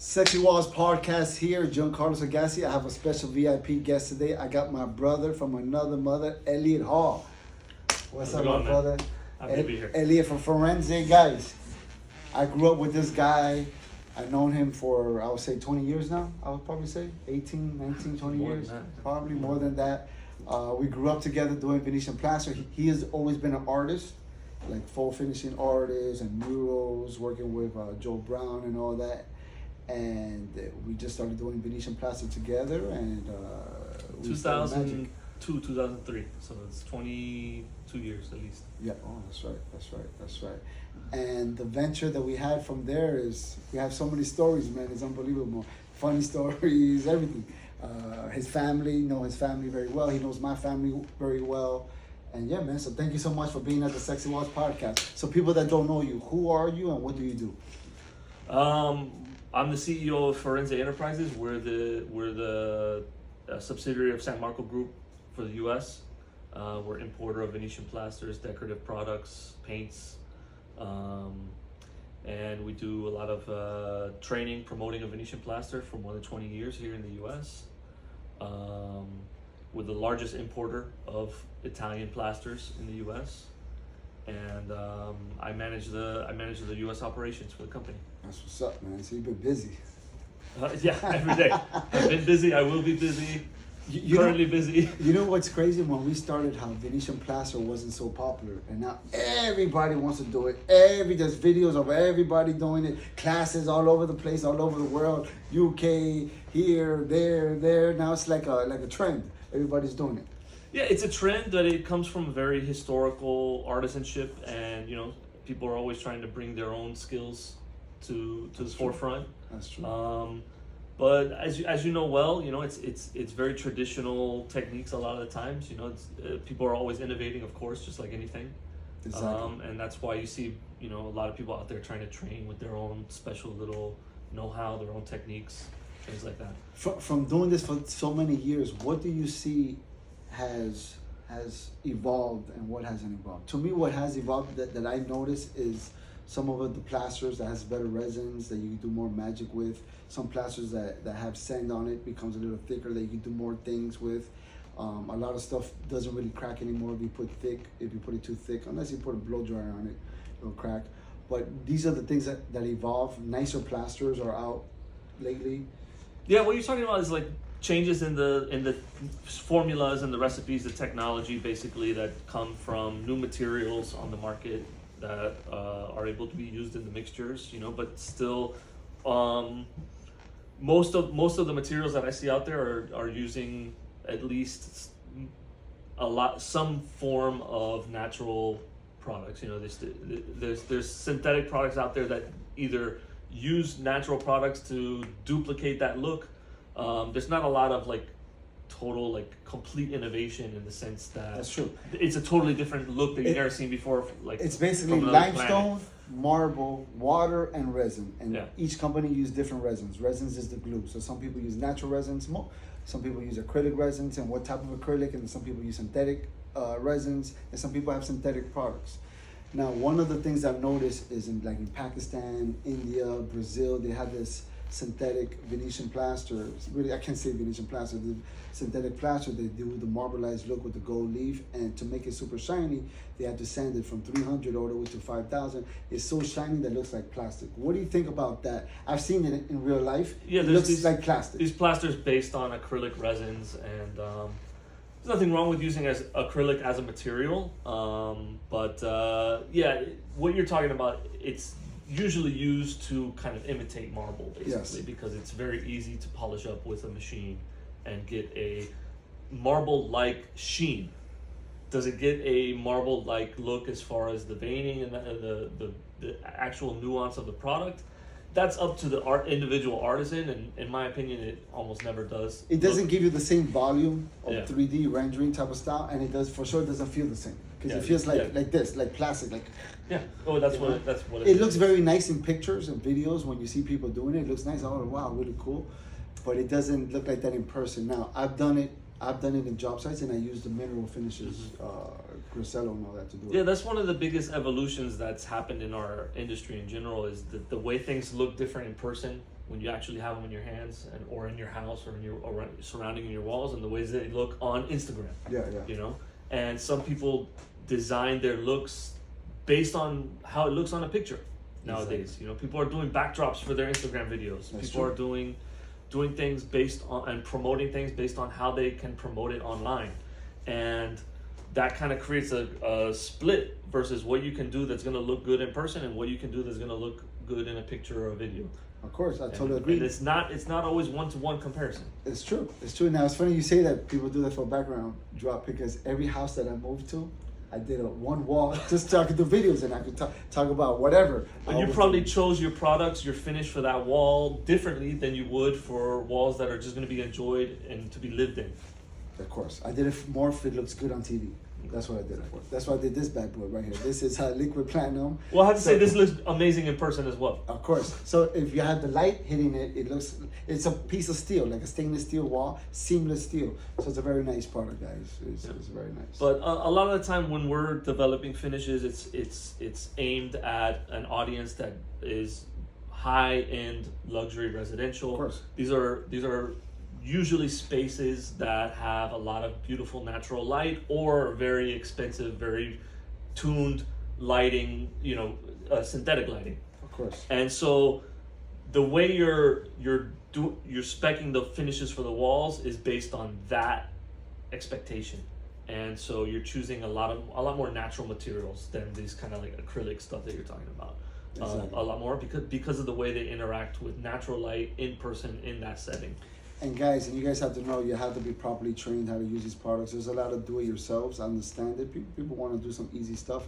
Sexywalls podcast here, Giancarlo Sagasti. I have a special VIP guest today. I got my brother from another mother, Elliott Hall. What's up, my brother? Happy to be here. Elliott from Forensic, guys. I grew up with this guy. I've known him for, I would say, 20 years now. I would probably say 18, 19, 20 More years. than that. Probably more than that. We grew up together doing Venetian Plaster. He has always been an artist, like full finishing artist and murals, working with Joe Brown and all that. And we just started doing Venetian Plaster together, and we started magic. 2002, 2003. So it's 22 years at least. Yeah, oh, that's right. And the venture that we had from there is, we have so many stories, man. It's unbelievable. Funny stories, everything. His family, know his family very well. He knows my family very well. And yeah, man, so thank you so much for being at the Sexywalls podcast. So people that don't know you, who are you and what do you do? I'm the CEO of Forensic Enterprises. We're the subsidiary of San Marco Group for the U.S. We're importer of Venetian plasters, decorative products, paints, and we do a lot of training, promoting of Venetian plaster for more than 20 years here in the U.S. We're the largest importer of Italian plasters in the U.S. And I manage the U.S. operations for the company. That's what's up, man. So you've been busy. Yeah, every day. I've been busy. I will be busy. Currently busy. You know what's crazy? When we started, how Venetian Plaster wasn't so popular, and now everybody wants to do it. There's videos of everybody doing it. Classes all over the place, all over the world. UK, here, there. Now it's like a trend. Everybody's doing it. Yeah, it's a trend that it comes from very historical artisanship, and people are always trying to bring their own skills to the forefront. That's true. But as you know well, it's very traditional techniques a lot of the times. People are always innovating, of course, just like anything. Exactly. And that's why you see a lot of people out there trying to train with their own special little know-how, their own techniques, things like that. From doing this for so many years, what do you see has evolved and what hasn't evolved? To me, what has evolved that I noticed is some of the plasters that has better resins that you can do more magic with. Some plasters that have sand on it becomes a little thicker that you can do more things with. A lot of stuff doesn't really crack anymore if you put it too thick, unless you put a blow dryer on it, it'll crack. But these are the things that evolve. Nicer plasters are out lately. Yeah, what you're talking about is like changes in the formulas and the recipes, the technology basically that come from new materials on the market that are able to be used in the mixtures, but still most of the materials that I see out there are using at least some form of natural products. There's synthetic products out there that either use natural products to duplicate that look. There's not a lot of total complete innovation in the sense that That's true. It's a totally different look that you've never seen before. It's basically from another limestone, planet. marble, water, and resin. And Yeah. each company use different resins. Resins is the glue. So some people use natural resins. Some people use acrylic resins and what type of acrylic. And some people use synthetic resins. And some people have synthetic products. Now, one of the things I've noticed is in Pakistan, India, Brazil, they have this synthetic Venetian plaster. Really, I can't say Venetian plaster. The synthetic plaster, they do the marbleized look with the gold leaf, and to make it super shiny, they have to sand it from 300 all the way to 5,000. It's so shiny that it looks like plastic. What do you think about that? I've seen it in real life. Yeah, it looks like plastic. These plasters based on acrylic resins, and there's nothing wrong with using acrylic as a material. But what you're talking about, it's usually used to kind of imitate marble, basically, because it's very easy to polish up with a machine and get a marble-like sheen. Does it get a marble-like look as far as the veining and the actual nuance of the product? That's up to the individual artisan, and in my opinion, it almost never does. It doesn't give you the same volume of Yeah. 3D rendering type of style, and it does for sure doesn't feel the same because it feels like this, like plastic, like. Yeah. Oh, that's what it It looks very nice in pictures and videos when you see people doing it. It looks nice. Oh wow, really cool. But it doesn't look like that in person. Now I've done it in job sites, and I use the mineral finishes, Grisello and all that to do it. Yeah, that's one of the biggest evolutions that's happened in our industry in general, is that the way things look different in person when you actually have them in your hands and or in your house or in your or surrounding your walls, and the ways they look on Instagram. Yeah, yeah. You know, and some people design their looks based on how it looks on a picture nowadays. Exactly. You know, people are doing backdrops for their Instagram videos. That's People true. are doing things based on and promoting things based on how they can promote it online, and that kind of creates a split versus what you can do that's going to look good in person and what you can do that's going to look good in a picture or a video. Of course, I totally And agree. it's not always one-to-one comparison. It's true. It's true. Now it's funny you say that people do that for background drop, because every house that I moved to, I did a one wall just so I could do videos and I could talk about whatever. And you probably chose your products, your finish for that wall differently than you would for walls that are just going to be enjoyed and to be lived in. Of course, I did it more if it looks good on TV. That's what I did it for. That's why I did this bad boy right here. This is liquid platinum. Well, I have to say this looks amazing in person as well. Of course. So if you have the light hitting it, it's a piece of steel, like a stainless steel wall, seamless steel. So it's a very nice product, guys. It's very nice. But a lot of the time when we're developing finishes, it's aimed at an audience that is high-end luxury residential. Of course. These are usually spaces that have a lot of beautiful natural light or very expensive, very tuned lighting, synthetic lighting. Of course. And so the way you're speccing the finishes for the walls is based on that expectation. And so you're choosing a lot more natural materials than these kind of like acrylic stuff that you're talking about. Exactly. A lot more because of the way they interact with natural light in person in that setting. And guys, you guys have to know, you have to be properly trained how to use these products. There's a lot of do-it-yourselves. I understand it. People want to do some easy stuff,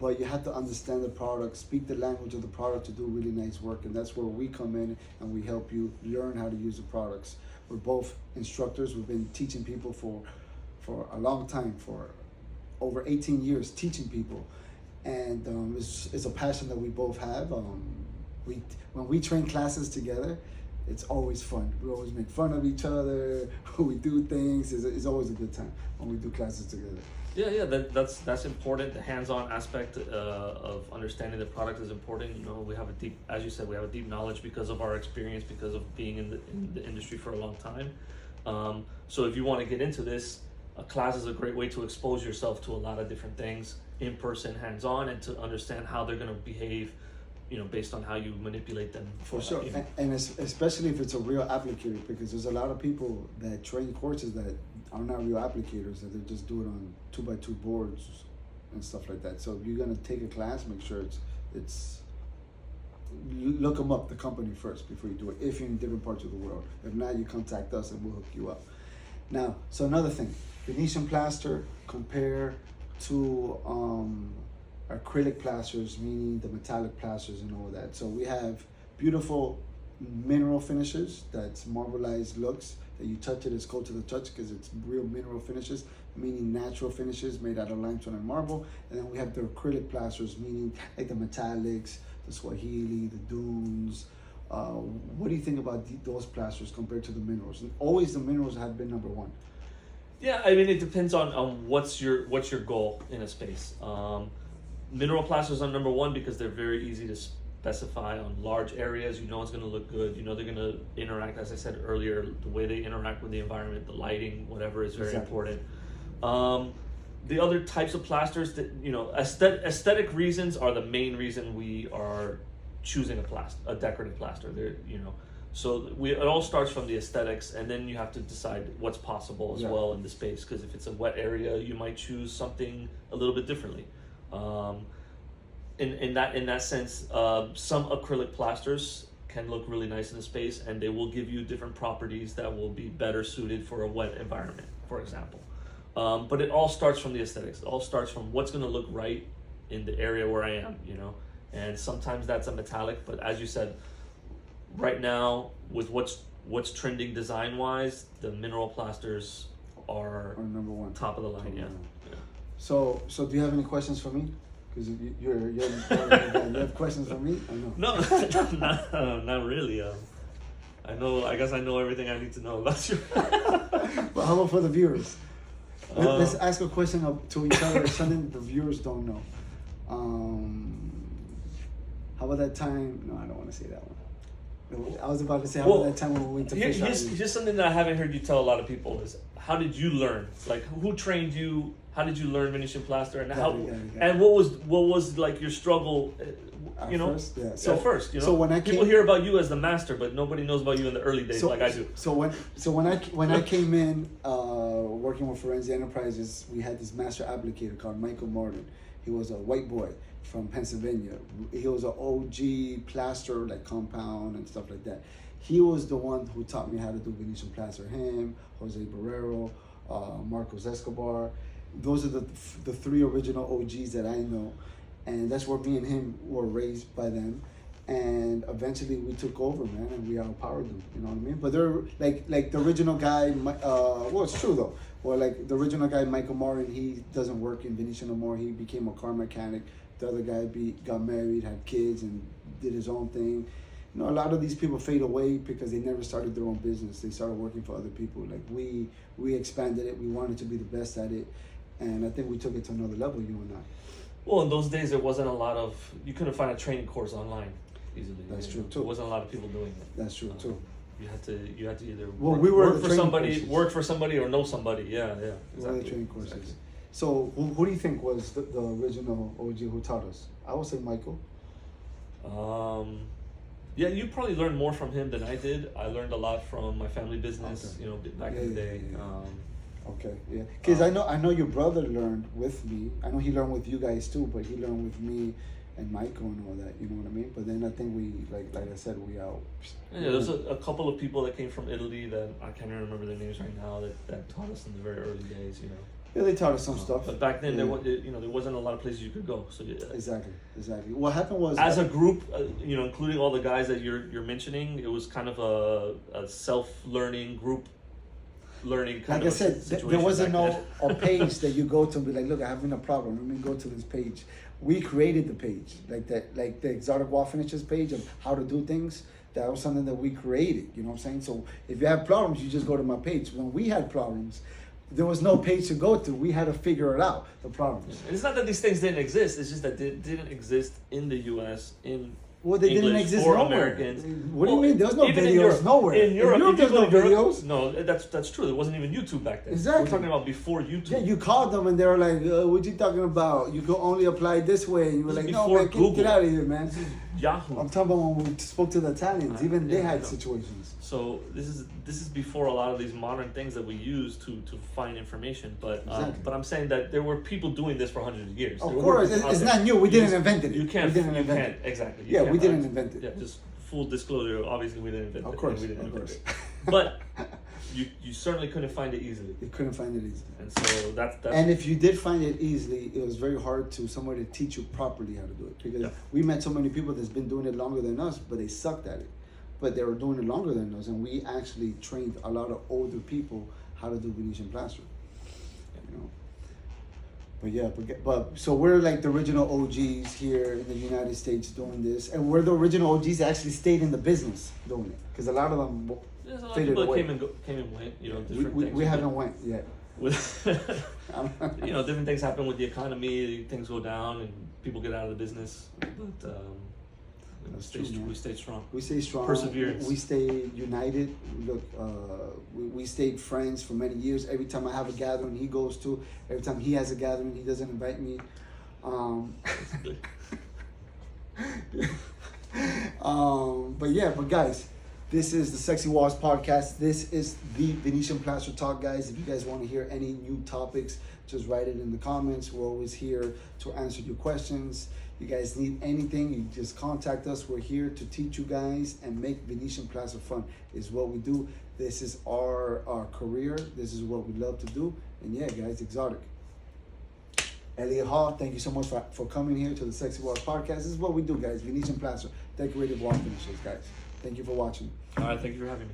but you have to understand the product, speak the language of the product to do really nice work. And that's where we come in and we help you learn how to use the products. We're both instructors. We've been teaching people for a long time, for over 18 years, teaching people. And it's a passion that we both have. When we train classes together, it's always fun. We always make fun of each other. We do things. It's always a good time when we do classes together. Yeah, that's important. The hands-on aspect of understanding the product is important. We have as you said, we have a deep knowledge because of our experience, because of being in the industry for a long time. So if you want to get into this, a class is a great way to expose yourself to a lot of different things, in person, hands-on, and to understand how they're going to behave, based on how you manipulate them. For sure, and especially if it's a real applicator, because there's a lot of people that train courses that are not real applicators, that they just do it on 2x2 boards and stuff like that. So if you're gonna take a class, make sure it's look them up, the company first, before you do it, if you're in different parts of the world. If not, you contact us and we'll hook you up. Now, so another thing, Venetian plaster compare to acrylic plasters, meaning the metallic plasters and all that. So we have beautiful mineral finishes, that's marbleized looks, that you touch it, it's cold to the touch because it's real mineral finishes, meaning natural finishes made out of limestone and marble. And then we have the acrylic plasters, meaning like the metallics, the Swahili, the dunes. What do you think about those plasters compared to the minerals? And always the minerals have been number one. Yeah, I mean, it depends on what's your goal in a space. Mineral plasters are number one because they're very easy to specify on large areas. It's going to look good. They're going to interact, as I said earlier, the way they interact with the environment, the lighting, whatever is very important. The other types of plasters that, aesthetic reasons are the main reason we are choosing a decorative plaster. So it all starts from the aesthetics, and then you have to decide what's possible as well in the space. Because if it's a wet area, you might choose something a little bit differently. In that sense, some acrylic plasters can look really nice in a space, and they will give you different properties that will be better suited for a wet environment, for example. But it all starts from the aesthetics. It all starts from what's going to look right in the area where I am, And sometimes that's a metallic, but as you said, right now with what's trending design-wise, the mineral plasters are number one, top of the line. Yeah. So do you have any questions for me? Because you have questions for me? I know. No, not really. I guess I know everything I need to know about you. But how about for the viewers? Let's ask a question to each other, something the viewers don't know. How about that time? No, I don't want to say that one. I was about to say, how about that time when we went to Fish here's, Island? here's something that I haven't heard you tell a lot of people is how did you learn? Like who trained you? How did you learn Venetian Plaster? And and what was like your struggle? You know, first, yeah. So first, you know, so when people hear about you as the master, but nobody knows about you in the early days like I do. So when I came in working with Forensic Enterprises, we had this master applicator called Michael Martin. He was a white boy from Pennsylvania. He was an OG plaster, like compound and stuff like that. He was the one who taught me how to do Venetian plaster. Him, Jose Barrero, Marcos Escobar. Those are the three original OGs that I know. And that's where me and him were raised by them. And eventually we took over, man, and we outpowered them. You know what I mean? But they're like the original guy. Well, it's true though. Well, like the original guy, Michael Martin, he doesn't work in Venetian no more. He became a car mechanic. The other guy got married, had kids, and did his own thing. You know, a lot of these people fade away because they never started their own business. They started working for other people. Like we expanded it. We wanted to be the best at it, and I think we took it to another level. You and I. Well, in those days, there wasn't a lot of. You couldn't find a training course online easily. That's true know? too. There wasn't a lot of people doing it. That's true too. You had to either work for somebody or know somebody. Yeah, yeah. Exactly. Training courses. Exactly. So who do you think was the original OG who taught us? I would say Michael. Yeah, you probably learned more from him than I did. I learned a lot from my family business. Okay. You know, back in the day. Okay, yeah. Because I know your brother learned with me. I know he learned with you guys too, but he learned with me and Michael and all that. You know what I mean? But then I think we, like I said, we out. Yeah, there's a couple of people that came from Italy that I can't even remember their names right now that taught us in the very early days. You know. Yeah, they taught us some stuff. But back then, there wasn't a lot of places you could go. So Exactly. What happened was, as a group, including all the guys that you're mentioning, it was kind of a self-learning group. Learning kind like of I said, there wasn't a page that you go to and be like, look, I'm having a problem. Let me go to this page. We created the page, like the exotic wall finishes page of how to do things. That was something that we created. You know what I'm saying? So if you have problems, you just go to my page. When we had problems, there was no page to go to. We had to figure it out, the problems. And it's not that these things didn't exist. It's just that they didn't exist in the U.S. Well, they English didn't exist or nowhere. Americans. What do you mean? There's no Even videos nowhere. In Europe, there's no videos. No, that's true. There wasn't even YouTube back then. Exactly. We're talking about before YouTube. Yeah, you called them and they were like, "What you talking about? You can only apply this way." And you were like, "No, man, get out of here, man." Yahoo. I'm talking about when we spoke to the Italians. Even they had no. situations. So this is before a lot of these modern things that we use to find information. But Exactly. but I'm saying that there were people doing this for hundreds of years. Of course, it's not new. We didn't invent it. You can't. We didn't invent it. Exactly. Yeah, we didn't invent it. Yeah, just full disclosure. Obviously, we didn't invent it. Of course, we didn't of invent course. it. But you certainly couldn't find it easily. You couldn't find it easily. And so that's and if you did find it easily, it was very hard to somebody to teach you properly how to do it. Because we met so many people that's been doing it longer than us, but they sucked at it. But they were doing it longer than us, and we actually trained a lot of older people how to do Venetian plaster. You know. But yeah, but so we're like the original OGs here in the United States doing this, and we're the original OGs that actually stayed in the business doing it. Because a lot of them there's a lot of faded people away. that came and went. You know, different we things. haven't went yet. With different things happen with the economy. Things go down, and people get out of the business. But we stayed strong. We stayed strong. Perseverance. We stayed united. Look, we stayed friends for many years. Every time I have a gathering, he goes to. Every time he has a gathering, he doesn't invite me. But guys, this is the Sexywalls podcast. This is the Venetian Plaster Talk, guys. If you guys want to hear any new topics, just write it in the comments. We're always here to answer your questions. You guys need anything, you just contact us. We're here to teach you guys and make Venetian Plaster fun. Is what we do. This is our career. This is what we love to do. And yeah, guys, exotic. Elliott Hall, thank you so much for coming here to the Sexywalls podcast. This is what we do, guys. Venetian Plaster, decorative wall finishes, guys. Thank you for watching. All right, thank you for having me.